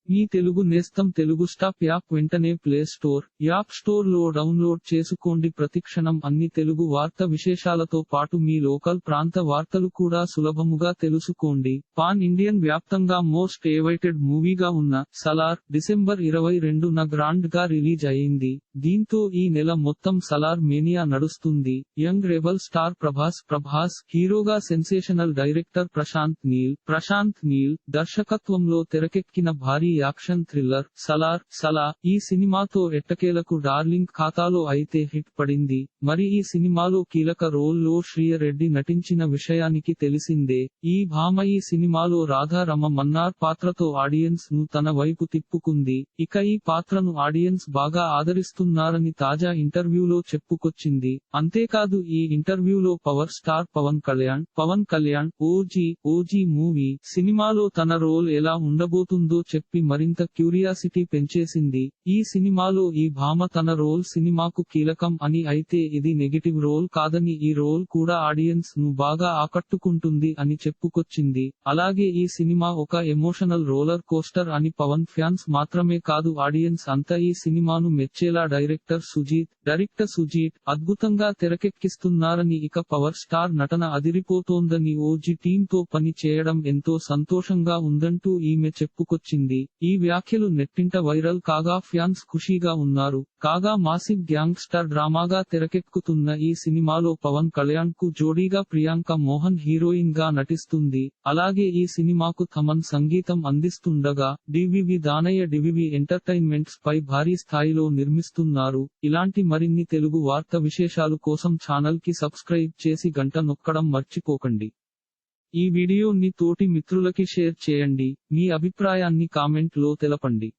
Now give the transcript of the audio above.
మీ తెలుగు నేస్తం Telugu stop app వెంటనే play store, app store లో డౌన్లోడ్ చేసుకోండి. ప్రతిక్షణం అన్ని తెలుగు వార్త విశేషాలతో పాటు మీ లోకల్ ప్రాంత వార్తలు కూడా సులభముగా తెలుసుకోండి. పాన్ ఇండియన్ వ్యాప్తంగా మోస్ట్ ఏవైటెడ్ మూవీగా ఉన్న సలార్ డిసెంబర్ 22న గ్రాండ్ గా రిలీజ్ అయింది. దీంతో ఈ నెల మొత్తం సలార్ మేనియా నడుస్తుంది. యంగ్ రెబల్ స్టార్ ప్రభాస్ హీరోగా సెన్సేషనల్ డైరెక్టర్ ప్రశాంత్ నీల్ దర్శకత్వంలో తెరకెక్కిన భారీ యాక్షన్ థ్రిల్లర్ సలా ఈ సినిమాతో ఎట్టకేలకు డార్లింగ్ ఖాతాలో అయితే హిట్ పడింది. మరి ఈ సినిమాలో కీలక రోల్ లో శ్రీయరెడ్డి నటించిన విషయానికి తెలిసిందే. ఈ భామ ఈ సినిమాలో రాధారమ మన్నార్ పాత్రతో ఆడియన్స్ ను తన వైపు తిప్పుకుంది. ఇక ఈ పాత్రను ఆడియన్స్ బాగా ఆదరిస్తున్నారని తాజా ఇంటర్వ్యూలో చెప్పుకొచ్చింది. అంతేకాదు ఈ ఇంటర్వ్యూలో power star Pawan Kalyan OG movie సినిమాలో తన రోల్ ఎలా ఉండబోతుందో చెప్పి మరింత క్యూరియాసిటీ పెంచేసింది. ఈ సినిమాలో ఈ భామ తన రోల్ సినిమాకు కీలకం అని, అయితే ఇది నెగటివ్ రోల్ కాదని, ఈ రోల్ కూడా ఆడియన్స్ ను బాగా ఆకట్టుకుంటుంది అని చెప్పుకొచ్చింది. అలాగే ఈ సినిమా ఒక ఎమోషనల్ రోలర్ కోస్టర్ అని పవన్ ఫ్యాన్స్ మాత్రమే కాదు ఆడియన్స్ అంతా ఈ సినిమాను మెచ్చేలా డైరెక్టర్ సుజీత్ అద్భుతంగా తెరకెక్కిస్తున్నారని, ఇక పవర్ స్టార్ నటన అదిరిపోతోందని, ఓజీ టీమ్ తో పని చేయడం ఎంతో సంతోషంగా ఉందంటూ ఈమె చెప్పుకొచ్చింది. ఈ వ్యాఖ్యలు నెట్టింట వైరల్ కాగా ఫ్యాన్స్ ఖుషీగా ఉన్నారు. కాగా మాసివ్ గ్యాంగ్స్టర్ డ్రామాగా తెరకెక్కుతున్న ఈ సినిమాలో పవన్ కళ్యాణ్ కు జోడీగా ప్రియాంక మోహన్ హీరోయిన్ గా నటిస్తుంది. అలాగే ఈ సినిమాకు థమన్ సంగీతం అందిస్తుండగా డివివి దానయ్య డివివి ఎంటర్టైన్మెంట్స్ పై భారీ స్థాయిలో నిర్మిస్తున్నారు. ఇలాంటి మరిన్ని తెలుగు వార్త విశేషాలు కోసం ఛానల్ కి సబ్స్క్రైబ్ చేసి గంట నొక్కడం మర్చిపోకండి. ఈ వీడియోని తోటి మిత్రులకి షేర్ చేయండి. మీ అభిప్రాయాన్ని కామెంట్ లో తెలపండి.